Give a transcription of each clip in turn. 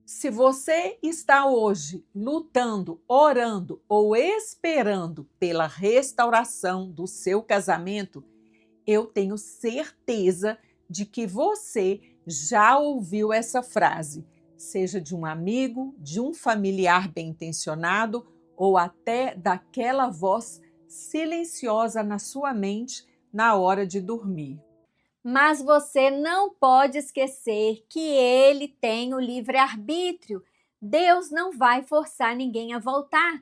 Se você está hoje lutando, orando ou esperando pela restauração do seu casamento, eu tenho certeza de que você já ouviu essa frase, seja de um amigo, de um familiar bem-intencionado ou até daquela voz silenciosa na sua mente na hora de dormir. Mas você não pode esquecer que ele tem o livre-arbítrio. Deus não vai forçar ninguém a voltar.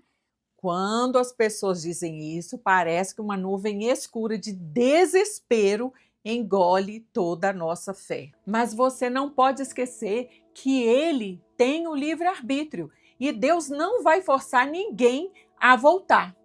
Quando as pessoas dizem isso, parece que uma nuvem escura de desespero engole toda a nossa fé. Mas você não pode esquecer que ele tem o livre-arbítrio e Deus não vai forçar ninguém a voltar.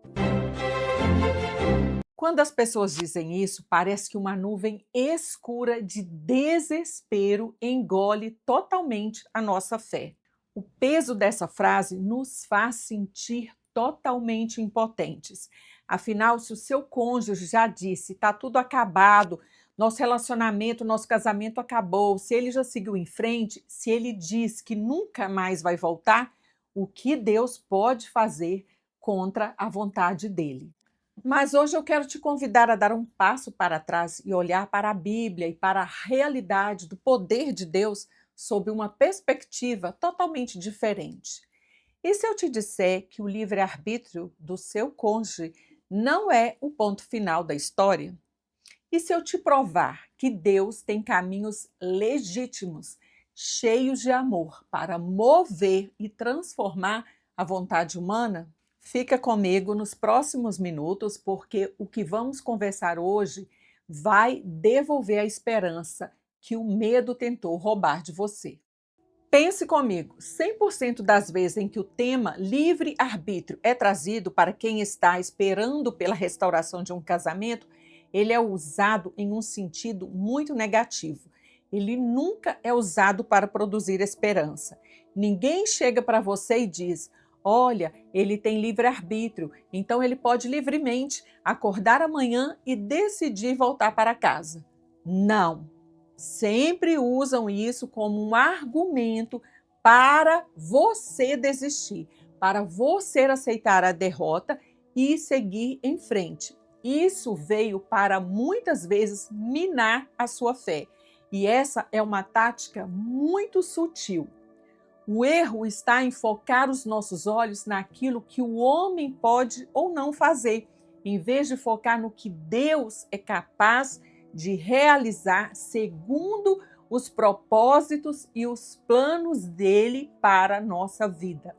Quando as pessoas dizem isso, parece que uma nuvem escura de desespero engole totalmente a nossa fé. O peso dessa frase nos faz sentir totalmente impotentes. Afinal, se o seu cônjuge já disse, está tudo acabado, nosso relacionamento, nosso casamento acabou, se ele já seguiu em frente, se ele diz que nunca mais vai voltar, o que Deus pode fazer contra a vontade dele? Mas hoje eu quero te convidar a dar um passo para trás e olhar para a Bíblia e para a realidade do poder de Deus sob uma perspectiva totalmente diferente. E se eu te disser que o livre-arbítrio do seu cônjuge não é o ponto final da história? E se eu te provar que Deus tem caminhos legítimos, cheios de amor, para mover e transformar a vontade humana? Fica comigo nos próximos minutos, porque o que vamos conversar hoje vai devolver a esperança que o medo tentou roubar de você. Pense comigo, 100% das vezes em que o tema livre-arbítrio é trazido para quem está esperando pela restauração de um casamento, ele é usado em um sentido muito negativo. Ele nunca é usado para produzir esperança. Ninguém chega para você e diz: olha, ele tem livre-arbítrio, então ele pode livremente acordar amanhã e decidir voltar para casa. Não. Sempre usam isso como um argumento para você desistir, para você aceitar a derrota e seguir em frente. Isso veio para muitas vezes minar a sua fé. E essa é uma tática muito sutil. O erro está em focar os nossos olhos naquilo que o homem pode ou não fazer, em vez de focar no que Deus é capaz de realizar segundo os propósitos e os planos dele para a nossa vida.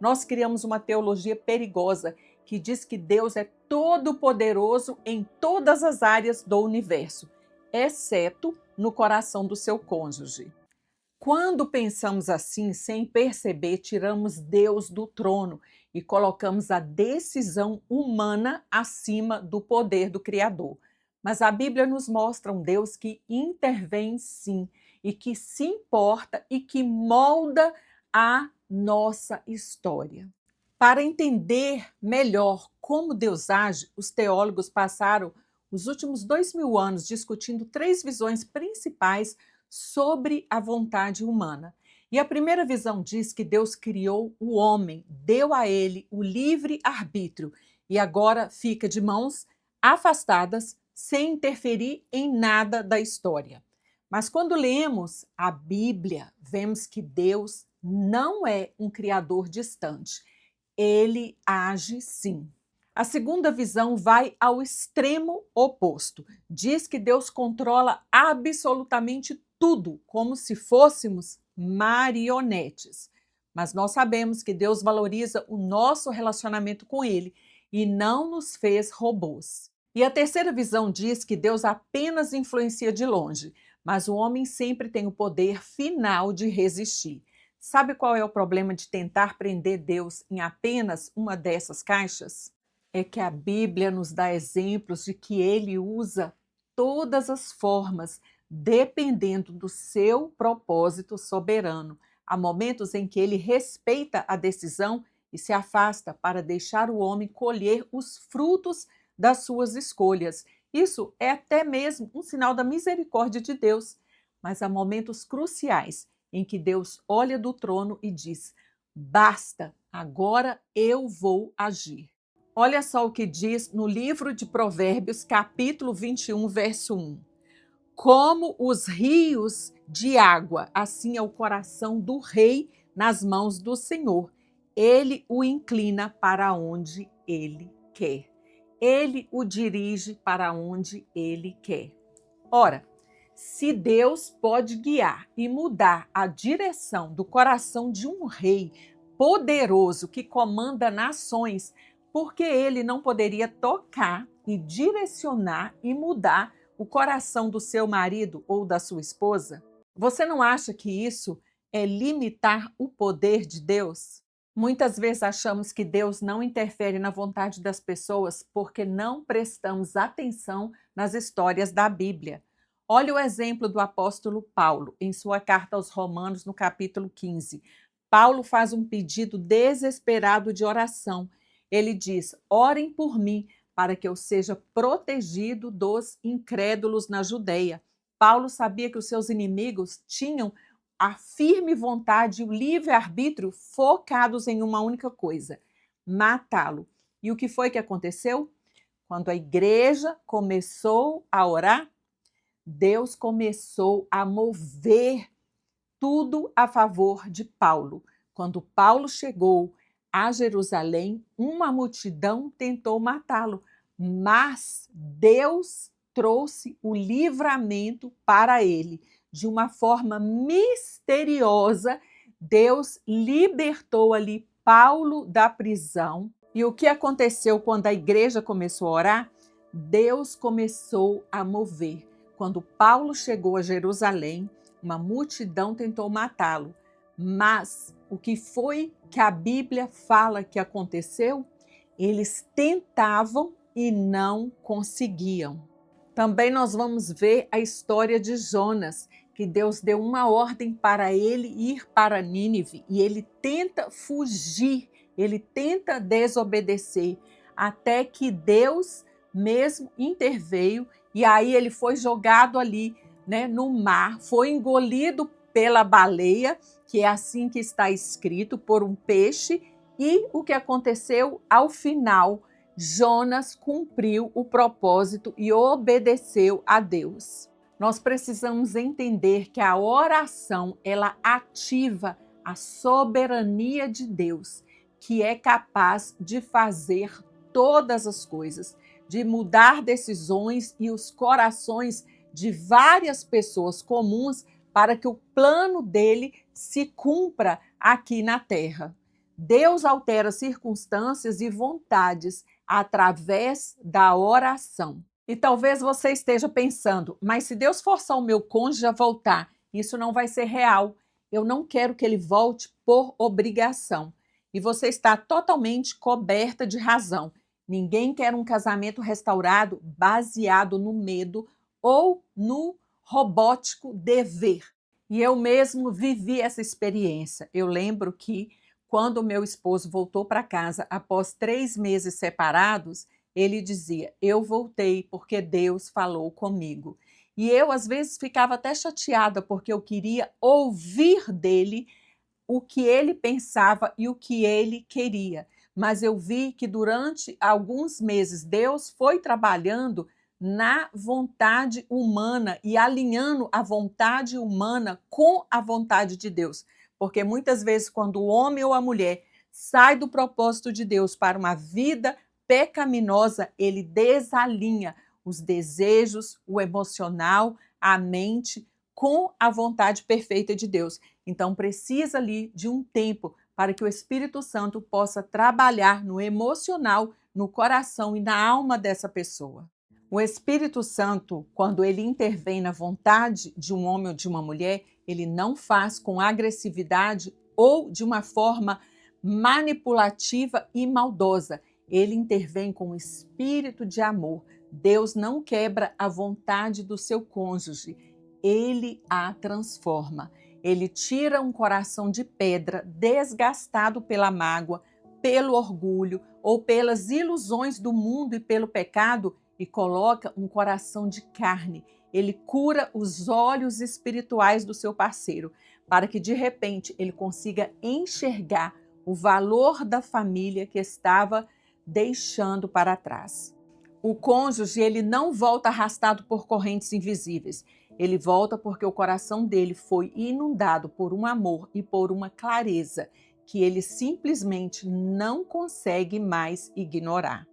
Nós criamos uma teologia perigosa que diz que Deus é todo-poderoso em todas as áreas do universo, exceto no coração do seu cônjuge. Quando pensamos assim, sem perceber, tiramos Deus do trono e colocamos a decisão humana acima do poder do Criador. Mas a Bíblia nos mostra um Deus que intervém sim, e que se importa e que molda a nossa história. Para entender melhor como Deus age, os teólogos passaram os últimos 2000 anos discutindo três visões principais sobre a vontade humana. E a primeira visão diz que Deus criou o homem, deu a ele o livre arbítrio e agora fica de mãos afastadas, sem interferir em nada da história. Mas quando lemos a Bíblia, vemos que Deus não é um criador distante. Ele age sim. A segunda visão vai ao extremo oposto. Diz que Deus controla absolutamente tudo, como se fôssemos marionetes. Mas nós sabemos que Deus valoriza o nosso relacionamento com Ele e não nos fez robôs. E a terceira visão diz que Deus apenas influencia de longe, mas o homem sempre tem o poder final de resistir. Sabe qual é o problema de tentar prender Deus em apenas uma dessas caixas? É que a Bíblia nos dá exemplos de que ele usa todas as formas, dependendo do seu propósito soberano. Há momentos em que ele respeita a decisão e se afasta para deixar o homem colher os frutos das suas escolhas. Isso é até mesmo um sinal da misericórdia de Deus. Mas há momentos cruciais em que Deus olha do trono e diz: basta, agora eu vou agir. Olha só o que diz no livro de Provérbios, capítulo 21, verso 1. Como os rios de água, assim é o coração do rei nas mãos do Senhor. Ele o inclina para onde ele quer. Ele o dirige para onde ele quer. Ora, se Deus pode guiar e mudar a direção do coração de um rei poderoso que comanda nações, por que ele não poderia tocar e direcionar e mudar o coração do seu marido ou da sua esposa? Você não acha que isso é limitar o poder de Deus? Muitas vezes achamos que Deus não interfere na vontade das pessoas porque não prestamos atenção nas histórias da Bíblia. Olha o exemplo do apóstolo Paulo, em sua carta aos Romanos, no capítulo 15. Paulo faz um pedido desesperado de oração. Ele diz: orem por mim, para que eu seja protegido dos incrédulos na Judeia. Paulo sabia que os seus inimigos tinham a firme vontade e o livre-arbítrio focados em uma única coisa: matá-lo. E o que foi que aconteceu? Quando a igreja começou a orar, Deus começou a mover tudo a favor de Paulo. Quando Paulo chegou a Jerusalém, uma multidão tentou matá-lo, mas Deus trouxe o livramento para ele. De uma forma misteriosa, Deus libertou ali Paulo da prisão. E o que aconteceu quando a igreja começou a orar? Deus começou a mover. Quando Paulo chegou a Jerusalém, uma multidão tentou matá-lo. Mas o que foi que a Bíblia fala que aconteceu? Eles tentavam e não conseguiam. Também nós vamos ver a história de Jonas, que Deus deu uma ordem para ele ir para Nínive e ele tenta fugir, ele tenta desobedecer, até que Deus mesmo interveio e aí ele foi jogado ali, no mar, foi engolido pela baleia, que é assim que está escrito, por um peixe. E o que aconteceu ao final? Jonas cumpriu o propósito e obedeceu a Deus. Nós precisamos entender que a oração, ela ativa a soberania de Deus, que é capaz de fazer todas as coisas, de mudar decisões e os corações de várias pessoas comuns para que o plano dele se cumpra aqui na terra. Deus altera circunstâncias e vontades através da oração. E talvez você esteja pensando, mas se Deus forçar o meu cônjuge a voltar, isso não vai ser real. Eu não quero que ele volte por obrigação. E você está totalmente coberta de razão. Ninguém quer um casamento restaurado baseado no medo ou no robótico dever. E eu mesmo vivi essa experiência. Eu lembro que quando o meu esposo voltou para casa após 3 meses separados, ele dizia: eu voltei porque Deus falou comigo. E eu, às vezes, ficava até chateada porque eu queria ouvir dele o que ele pensava e o que ele queria. Mas eu vi que durante alguns meses Deus foi trabalhando na vontade humana e alinhando a vontade humana com a vontade de Deus. Porque muitas vezes, quando o homem ou a mulher sai do propósito de Deus para uma vida pecaminosa, ele desalinha os desejos, o emocional, a mente com a vontade perfeita de Deus. Então, precisa ali de um tempo para que o Espírito Santo possa trabalhar no emocional, no coração e na alma dessa pessoa. O Espírito Santo, quando ele intervém na vontade de um homem ou de uma mulher, ele não faz com agressividade ou de uma forma manipulativa e maldosa. Ele intervém com um espírito de amor. Deus não quebra a vontade do seu cônjuge, ele a transforma. Ele tira um coração de pedra desgastado pela mágoa, pelo orgulho ou pelas ilusões do mundo e pelo pecado e coloca um coração de carne. Ele cura os olhos espirituais do seu parceiro, para que de repente ele consiga enxergar o valor da família que estava deixando para trás. O cônjuge, ele não volta arrastado por correntes invisíveis. Ele volta porque o coração dele foi inundado por um amor e por uma clareza que ele simplesmente não consegue mais ignorar.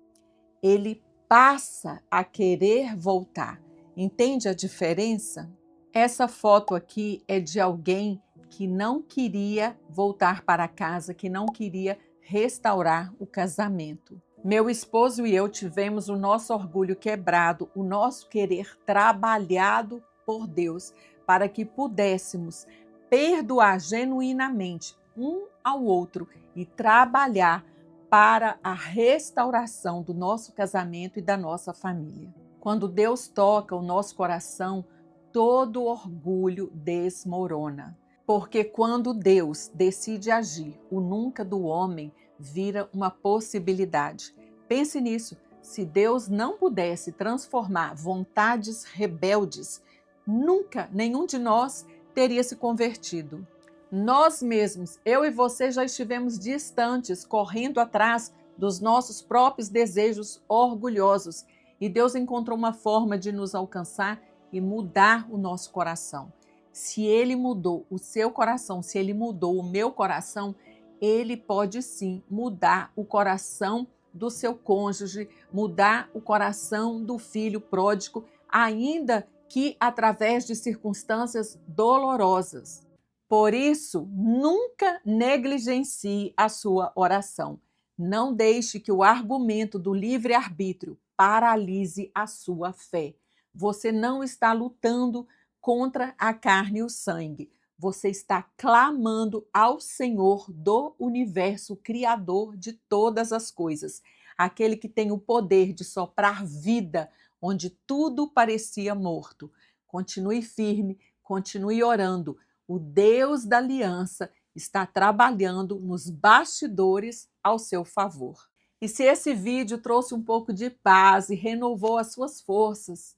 Ele passa a querer voltar. Entende a diferença? Essa foto aqui é de alguém que não queria voltar para casa, que não queria restaurar o casamento. Meu esposo e eu tivemos o nosso orgulho quebrado, o nosso querer trabalhado por Deus, para que pudéssemos perdoar genuinamente um ao outro e trabalhar para a restauração do nosso casamento e da nossa família. Quando Deus toca o nosso coração, todo orgulho desmorona. Porque quando Deus decide agir, o nunca do homem vira uma possibilidade. Pense nisso. Se Deus não pudesse transformar vontades rebeldes, nunca nenhum de nós teria se convertido. Nós mesmos, eu e você, já estivemos distantes, correndo atrás dos nossos próprios desejos orgulhosos. E Deus encontrou uma forma de nos alcançar e mudar o nosso coração. Se Ele mudou o seu coração, se Ele mudou o meu coração, Ele pode sim mudar o coração do seu cônjuge, mudar o coração do filho pródigo, ainda que através de circunstâncias dolorosas. Por isso, nunca negligencie a sua oração. Não deixe que o argumento do livre-arbítrio paralise a sua fé. Você não está lutando contra a carne e o sangue. Você está clamando ao Senhor do universo, Criador de todas as coisas. Aquele que tem o poder de soprar vida onde tudo parecia morto. Continue firme, continue orando. O Deus da aliança está trabalhando nos bastidores ao seu favor. E se esse vídeo trouxe um pouco de paz e renovou as suas forças,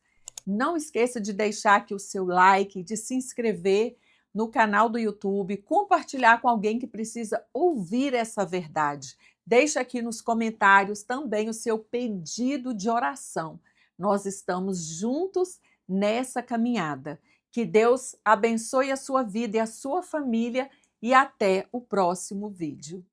não esqueça de deixar aqui o seu like, de se inscrever no canal do YouTube, compartilhar com alguém que precisa ouvir essa verdade. Deixe aqui nos comentários também o seu pedido de oração. Nós estamos juntos nessa caminhada. Que Deus abençoe a sua vida e a sua família e até o próximo vídeo.